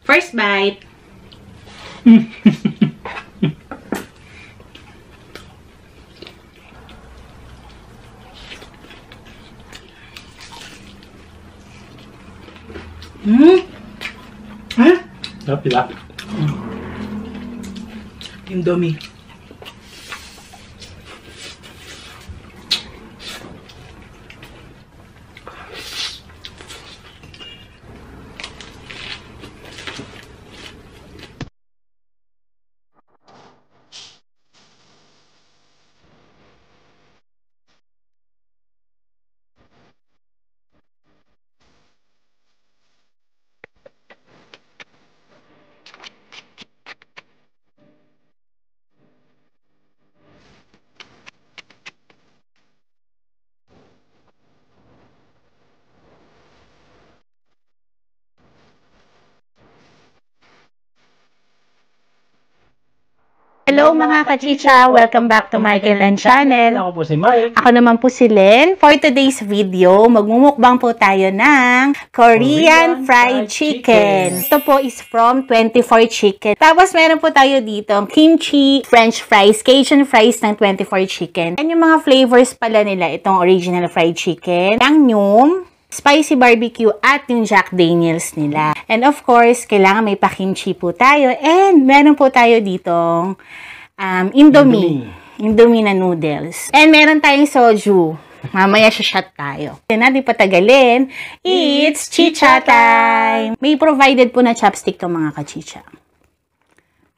First bite. Sarap sila. Indomie. Hello mga kachicha! Welcome back to Michael and Channel. Ako po si Mike. Ako naman po si Len. For today's video, magmumukbang po tayo ng Korean fried chicken. Ito po is from 24 Chicken. Tapos meron po tayo dito kimchi, french fries, Cajun fries ng 24 Chicken. Yan yung mga flavors pala nila itong original fried chicken. Yangnyeom, spicy barbecue, at yung Jack Daniels nila. And of course, kailangan may pa-kimchi po tayo. And meron po tayo ditong Indomie na noodles. And meron tayong soju. Mamaya shot tayo. Hindi natin patagalin. It's chicha time! May provided po na chopstick to mga kachicha.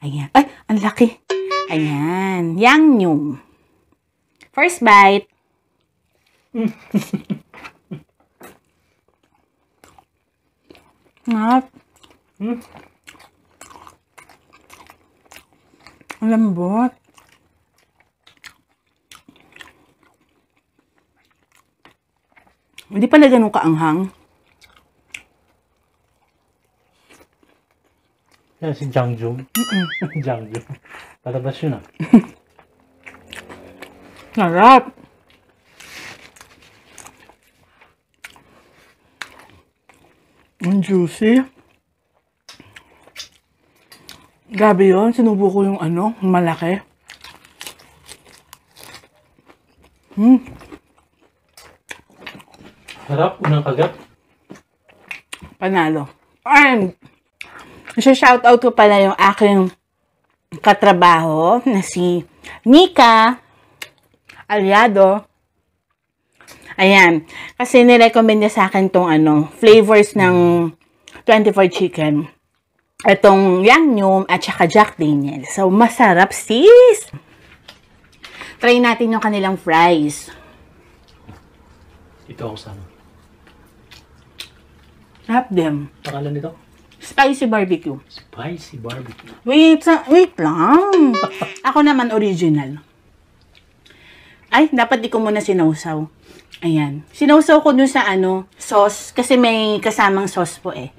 Ayan. Ay, ang laki. Ayan. Yangnyeom. First bite. Ngap. Ang lambot. Hindi pala ganun kaanghang. Yan si Jangjum. Jangjum. Palabas yun ah. Sarap. Ang juicy. Grabe yun. Sinubo ko yung malaki. Sarap. Unang kagat. Panalo. And, shoutout ko pala yung aking katrabaho na si Nika Aliado. Ayan. Kasi nirecommend niya sa akin tong flavors ng 24 Chicken. Itong Yangnyeom at saka Jack Daniels. So, masarap sis! Try natin yung kanilang fries. Ito ako sana. Sarap din. Pangalan nito? Spicy barbecue. Spicy barbecue. Wait lang. Ako naman original. Ay, dapat di ko muna sinausaw. Ayan. Sinausaw ko dun sa sauce. Kasi may kasamang sauce po eh.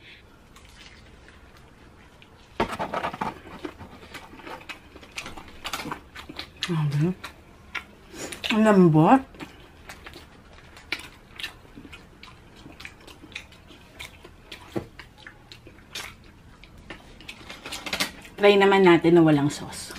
Ang lambot. Try naman natin na walang sauce.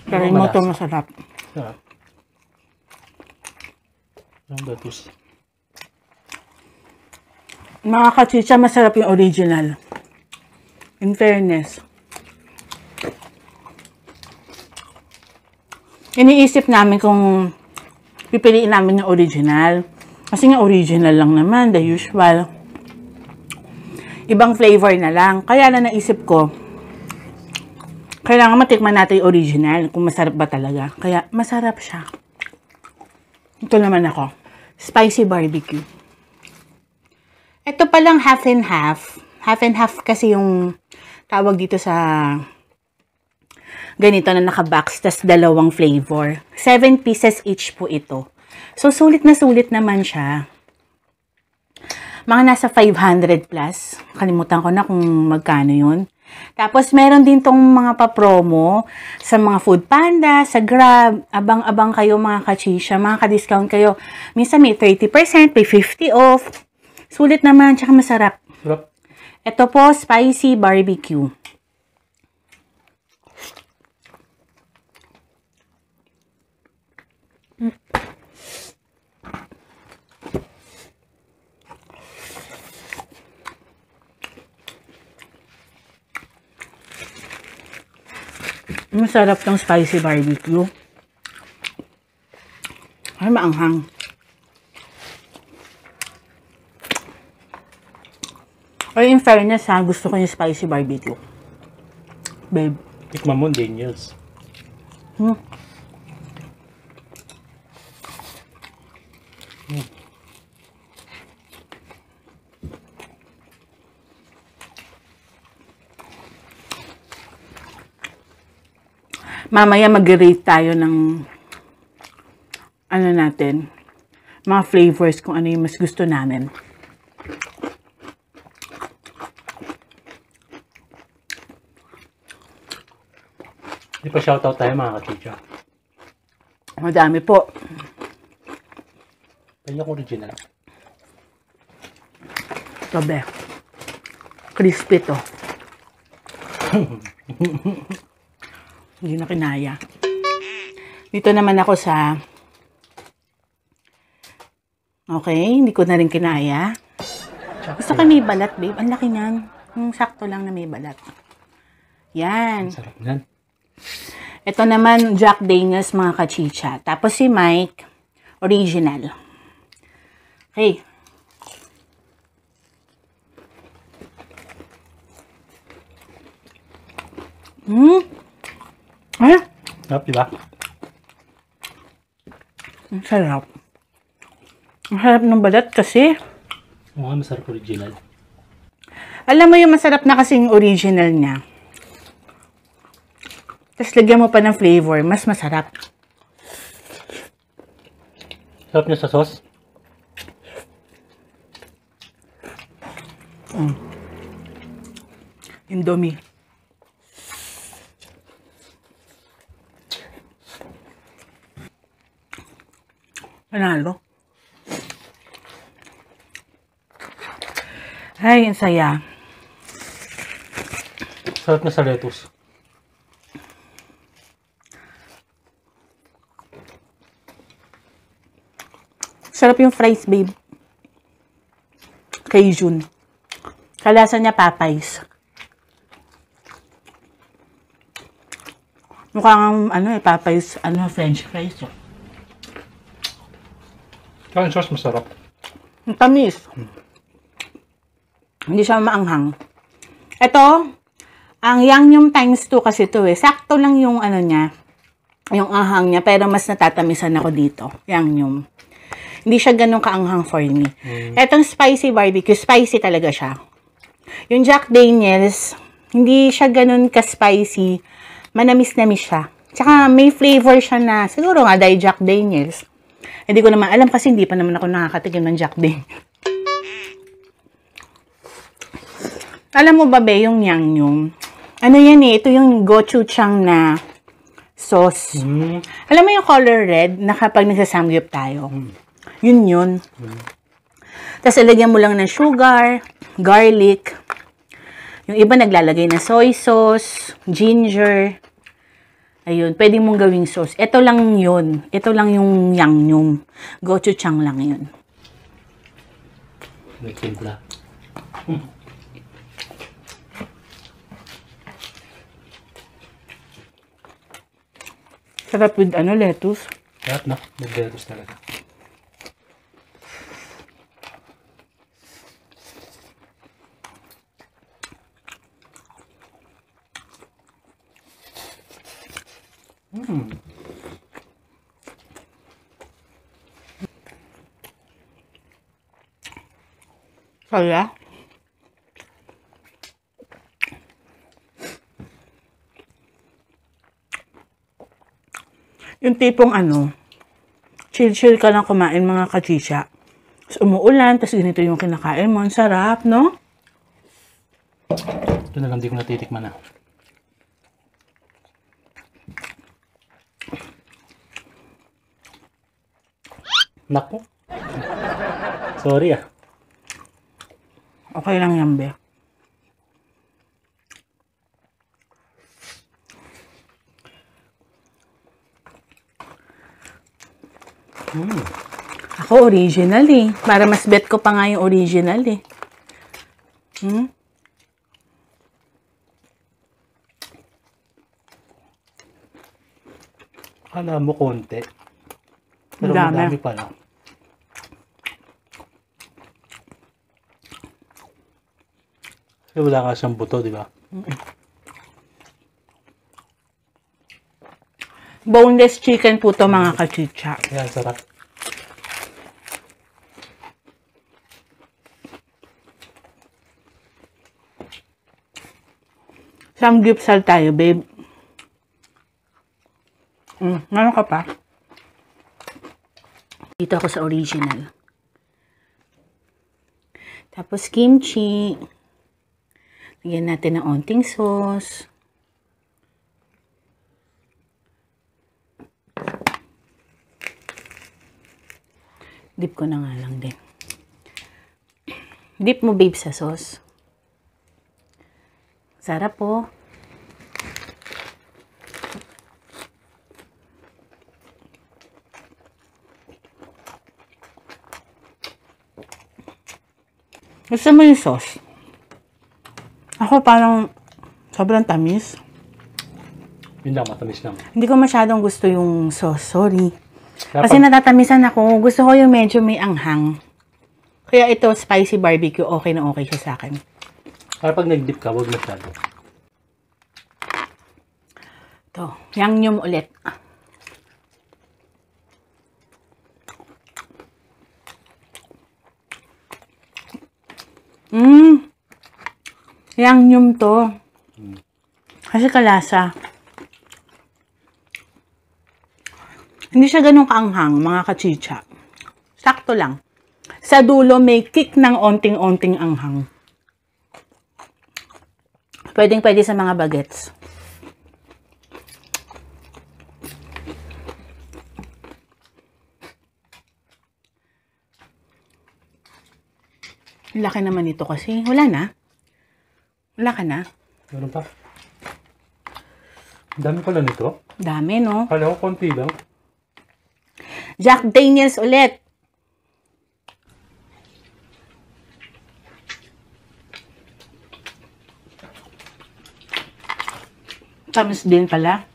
Try mo ito, masarap. Sarap. Ang batus. Mga kachicha, masarap yung original. In fairness. Iniisip namin kung pipiliin namin yung original. Kasi nga original lang naman, the usual. Ibang flavor na lang. Kaya na naisip ko, kailangan matikman natin yung original kung masarap ba talaga. Kaya masarap siya. Ito naman ako. Spicy barbecue. Ito palang half and half. Half and half kasi yung tawag dito sa ganito na nakabox, tas dalawang flavor. 7 pieces each po ito. So, sulit naman siya. Mga nasa 500 plus. Kalimutan ko na kung magkano yun. Tapos, meron din tong mga pa-promo sa mga Food Panda, sa Grab. Abang-abang kayo mga kachisha, mga ka-discount kayo. Minsan may 30%, may 50 off. Sulit naman, tsaka masarap. Sarap. Ito po, spicy barbecue. Masarap tong spicy barbecue. Ay, maanghang. Ay, in fairness ha, gusto ko yung spicy barbecue. Babe. Tikman mo, Daniels. Mamaya mag-rate tayo ng ano natin, mga flavors kung ano yung mas gusto namin. Di pa shoutout tayo mga kachika. Madami po. Kanya ko original. Ito be. Crispy to. Hindi na kinaya. Dito naman ako sa... Okay, hindi ko na rin kinaya. Gusto ko may balat, babe. Ang laki niyan. Yung sakto lang na may balat. Yan. Sarap nan. Ito naman, Jack Daniels, mga kachicha. Tapos si Mike, original. Okay. Ay, Sarap, di ba? ang sarap. Ang sarap ng balat kasi. Oo nga, masarap original. Alam mo yung masarap na kasing original niya. Tapos lagyan mo pa ng flavor, mas masarap. Sarap niya sa sauce. Indomie. Panalo. Ay, ang saya. Sarap na sa lettuce. Sarap yung fries, babe. Cajun. Kalasa niya Popeyes. Mukhang Popeyes, French fries. Oh. Kaya yung sauce masarap. Ang tamis. Hindi siya maanghang. Ito, ang Yangnyeom times 2 kasi ito eh. Sakto lang yung niya, yung anghang niya, pero mas natatamisan ako dito. Yangnyeom. Hindi siya ganun kaanghang for me. Etong spicy barbecue, spicy talaga siya. Yung Jack Daniels, hindi siya ganun ka-spicy. Manamis-namis siya. Tsaka may flavor siya na, siguro nga dahil Jack Daniels. Hindi ko naman alam kasi hindi pa naman ako nakakatikim ng Jack Daniels. Alam mo ba yung Yangnyeom? Ano yan eh, ito yung gochujang na sauce. Alam mo yung color red na kapag nagsasamgyup tayo? Yun. Tapos ilagyan mo lang ng sugar, garlic. Yung iba naglalagay na soy sauce, ginger. Ayun, pwede mong gawing sauce. Ito lang yun. Ito lang yung Yangnyeom. Gochujang lang yun. Nagtimpla. Sarap with lettuce. Sarap na. Nag-lettuce talaga. Kaya? Yung tipong chill-chill ka lang kumain mga kachisha. Tapos umuulan, tapos ganito yung kinakain mo. Ang sarap, no? Ito na lang di ko natitikman na. Naku. Sorry ah. Okay lang yan, be. Ako original eh. Para mas bet ko pa nga yung original eh. Akala mo konti. Pero Dami. madami pala. Kasi wala ka siyang buto, di ba? Boneless chicken po to mga kachicha. Kaya sarap. Samgyeopsal tayo, babe. Meron ka pa? Dito ako sa original. Tapos kimchi. Lagyan natin ng onting sauce. Dip ko na nga lang din. Dip mo, babe, sa sauce. Sarap po. Gusto mo yung sauce? Ako parang sobrang tamis. Yun lang, matamis lang. Hindi ko masyadong gusto yung sauce. Sorry. Kaya Kasi natatamisan ako. Gusto ko yung medyo may anghang. Kaya ito, spicy barbecue, okay na okay siya sa akin. pag nag-dip ka, huwag masyado. Ito, yangnyeom ulit. Yangnyeom to. Kasi kalasa. Hindi siya ganun kaanghang, mga kachicha. Sakto lang. Sa dulo, may kick ng onting-onting anghang. Pwedeng-pwede sa mga bagets. Laki naman ito kasi. Wala na. Wala ka na. Meron pa. Ang dami pala nito. Dami, no? Kala ko konti lang. Jack Daniels ulit. Tamis din pala.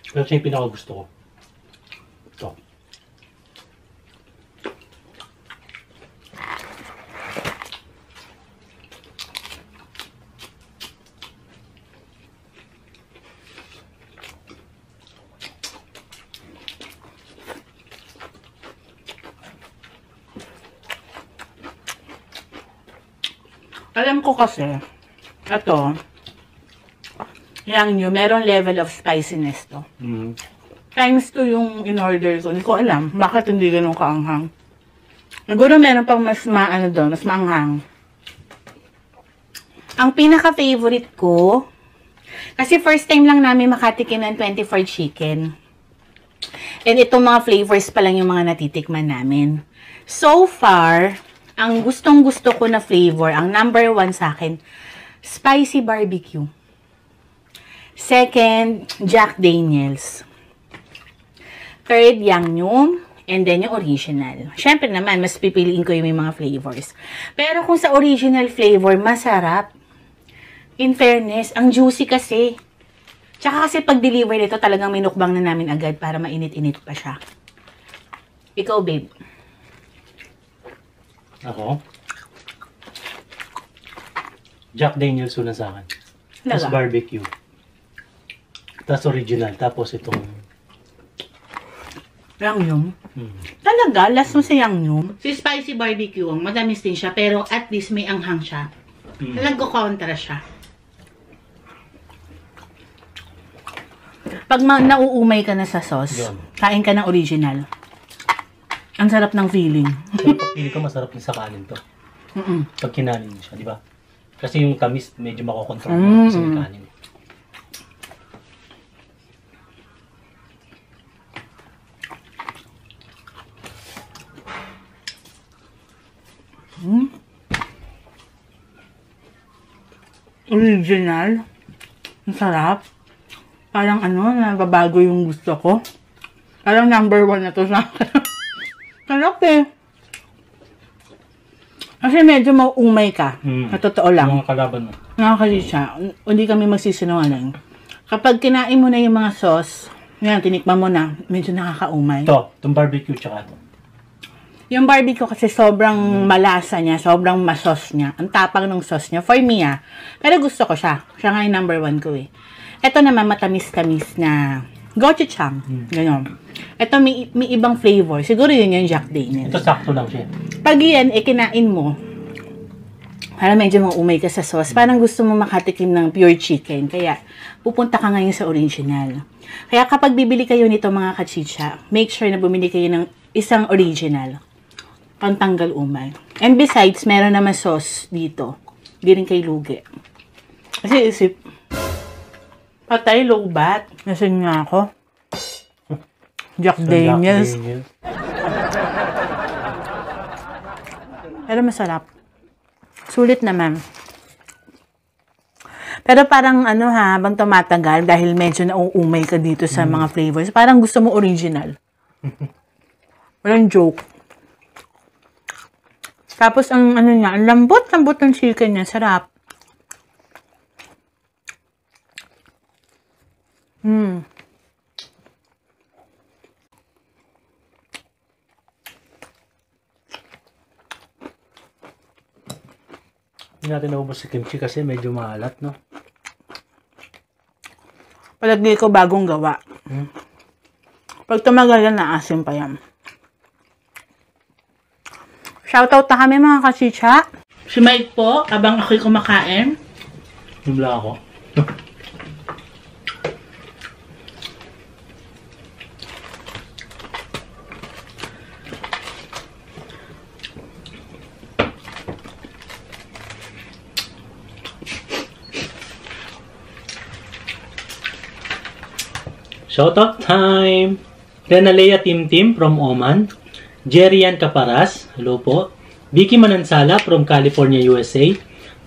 Pero siya yung pinakagusto ko. Ito. Alam ko kasi, ito, yangnyeom, meron level of spiciness to. Times 2 yung in-order ko. Hindi ko alam, bakit hindi ganun kaanghang. Siguro meron pang mas maano doon, mas maanghang. Ang pinaka-favorite ko, kasi first time lang namin makatikim ng 24 chicken. And itong mga flavors pa lang yung mga natitikman namin. So far, ang gustong-gusto ko na flavor, ang number 1 sa akin, spicy barbecue. Second, Jack Daniels. Third, yangnyeom. And then yung original. Siyempre naman, mas pipiliin ko yung may mga flavors. Pero kung sa original flavor, masarap. In fairness, ang juicy kasi. Tsaka kasi pag-deliver nito, talagang minukbang na namin agad para mainit-init pa siya. Ikaw, babe. Ako? Jack Daniels una sa akin. Tapos barbecue. Tapos original. Tapos itong... Yangnyeom? Talaga? Last mo sa yangnyeom? Si spicy barbecue, madamis din siya, pero at least may anghang siya. Nagko-kontra siya. Pag nauumay ka na sa sauce, kain ka ng original. Ang sarap ng feeling. Pero pag pili ko, masarap din sa kanin to. Pag kinanin mo siya, di ba? Kasi yung tamis, medyo makokontrol mo sa kanin. Original. Ang sarap. Parang nababago yung gusto ko. Parang number 1 na to sa akin. Sarap eh. Kasi medyo mauumay ka. Na totoo lang. Mga kalaban mo. Nakakalisya. Hindi kami magsisinungaling. Kapag kinain mo na yung mga sauce, yan, tinikman mo na, medyo nakakaumay. Itong barbecue tsaka ito. Yung barbecue kasi sobrang malasa niya, sobrang masos niya. Ang tapang ng sauce niya. For me, pero gusto ko siya. Siya nga yung number 1 ko eh. Ito naman, matamis-tamis na gochujang. Ganon. Ito may ibang flavor. Siguro yun yung Jack Daniels. Ito sakto lang siya. Pag yan, kinain mo, parang medyo maumay ka sa sauce. Parang gusto mo makatikim ng pure chicken. Kaya, pupunta ka ngayon sa original. Kaya kapag bibili kayo nito mga kachicha, make sure na bumili kayo ng isang original. Pantanggal umay. And besides, meron naman sauce dito. Hindi rin kay lugi. Kasi isip, patay, low-bat. Nasaan nga ako? Jack Daniels. Pero masarap. Sulit naman. Pero parang habang tumatagal, dahil medyo nauumay ka dito sa mga flavors, parang gusto mo original. Walang joke. Tapos ang niya, ang lambot-lambot ng chicken niya, sarap. Hindi natin naubos si kimchi kasi medyo maalat, no? Palagay ko bagong gawa. Pag tumagal yan, naasim pa yan. Shoutout na kami mga kachicha. Si Mike po, abang ako'y kumakain. Himla ako. Shoutout time! Renalea Tim from Oman. Jerian Caparas, hello po. Vicky Manansala from California, USA.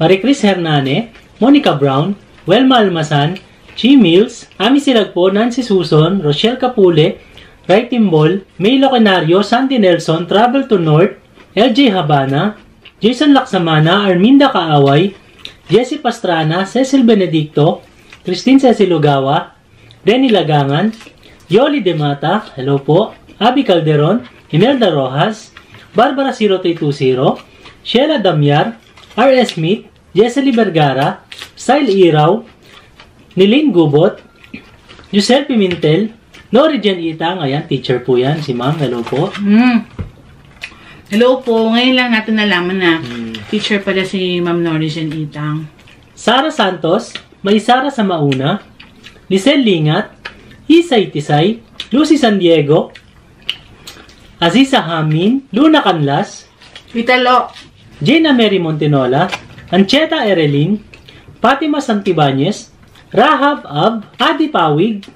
Maricris Hernane, Monica Brown, Welma Almasan, Chi Mills, Ami Silagpo, Nancy Suson, Rochelle Capule, Ray Timbol, May Locenario, Sandy Nelson, Travel to North, LJ Habana, Jason Laksamana, Arminda Kaaway, Jessie Pastrana, Cecil Benedicto, Christine Cecil Ugawa, Denny Lagangan, Yoli Demata, hello po, Abby Calderon, Imelda Rojas, Barbara 0320, Sheila Damyar, R.S. Smith, Jessely Vergara, Style Iraw, Niline Gubot, Giselle Pimentel, Nori Jen Itang, ayan, teacher po yan, si ma'am, hello po. Hello po, ngayon lang natin nalaman na teacher pala si Ma'am Nori Jen Itang. Sara Santos, May Sara sa Mauna, Lisel Lingat, Isay Tisay, Lucy San Diego, Aziza Hamin, Luna Canlas, Vitalo, Jena Mary Montenola, Ancheta Erelin, Fatima Santibanez, Rahab Ab, Adi Pawig,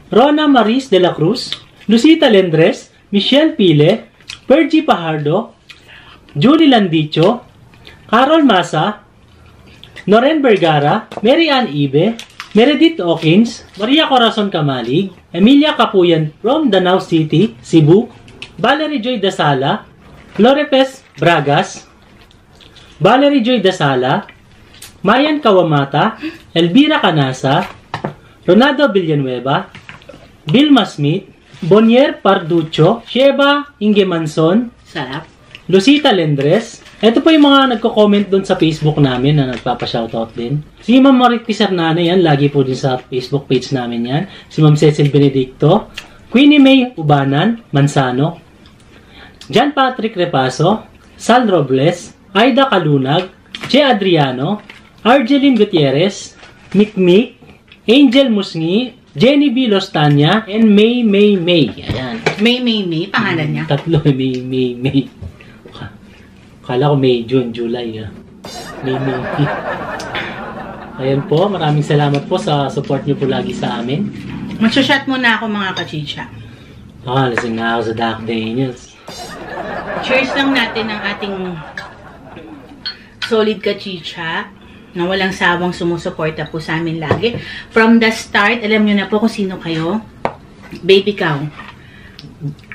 Rona Maris de la Cruz, Lucita Lendres, Michelle Pile, Pergy Pajardo, Julie Landicho, Carol Masa, Noren Vergara, Mary Ann Ibe, Meredith Hawkins, Maria Corazon Kamalig, Emilia Capuyan from Danau City, Cebu, Valerie Joy Dasala, Florepes Bragas, Valerie Joy Dasala, Mayan Kawamata, Elvira Canasa, Ronaldo Villanueva, Vilma Smith, Bonier Parducho, Sheba Ingemanson, sarap. Lucita Lendres. Ito po yung mga nagko-comment doon sa Facebook namin na nagpapa-shoutout din. Si Ma'am Maricris Hernane yan, lagi po din sa Facebook page namin yan. Si Ma'am Cecil Benedicto, Queenie May Ubanan, Mansano, John Patrick Repaso, Sal Robles, Aida Kalunag, Che Adriano, Argeline Gutierrez, Mikmik, Angel Musngi, Jenny B. Lostanya, and May. Ayan. May, pangalan niya. Tatlo, May. Kala ko May, June, July. Mimi. Ayan po, maraming salamat po sa support niyo po lagi sa amin. Magsashot muna ako mga kachicha. Lasing na ako sa Doc Daniels. Cheers lang natin ang ating solid kachicha na walang sawang sumusuporta po sa amin lagi. From the start, alam nyo na po kung sino kayo. Baby cow.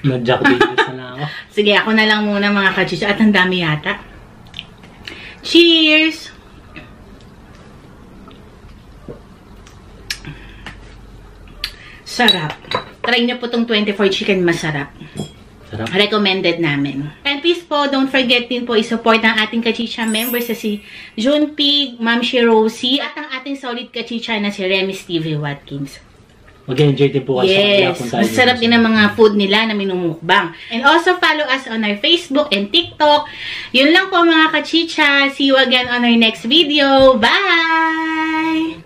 Nag-Jack Daniels na ako. Sige, ako na lang muna mga kachicha. At ang dami yata. Cheers! Sarap. Try nyo po itong 24 chicken, masarap. Sarap. Recommended namin. And please po, don't forget din po i-support ang ating kachicha members na si June Pig, Ma'am Rosie, at ang ating solid kachicha na si Remy Stevie Watkins. Mag-enjoy din po kasi. Yes, masarap din ang mga food nila na minumukbang. And also follow us on our Facebook and TikTok. Yun lang po mga kachicha. See you again on our next video. Bye!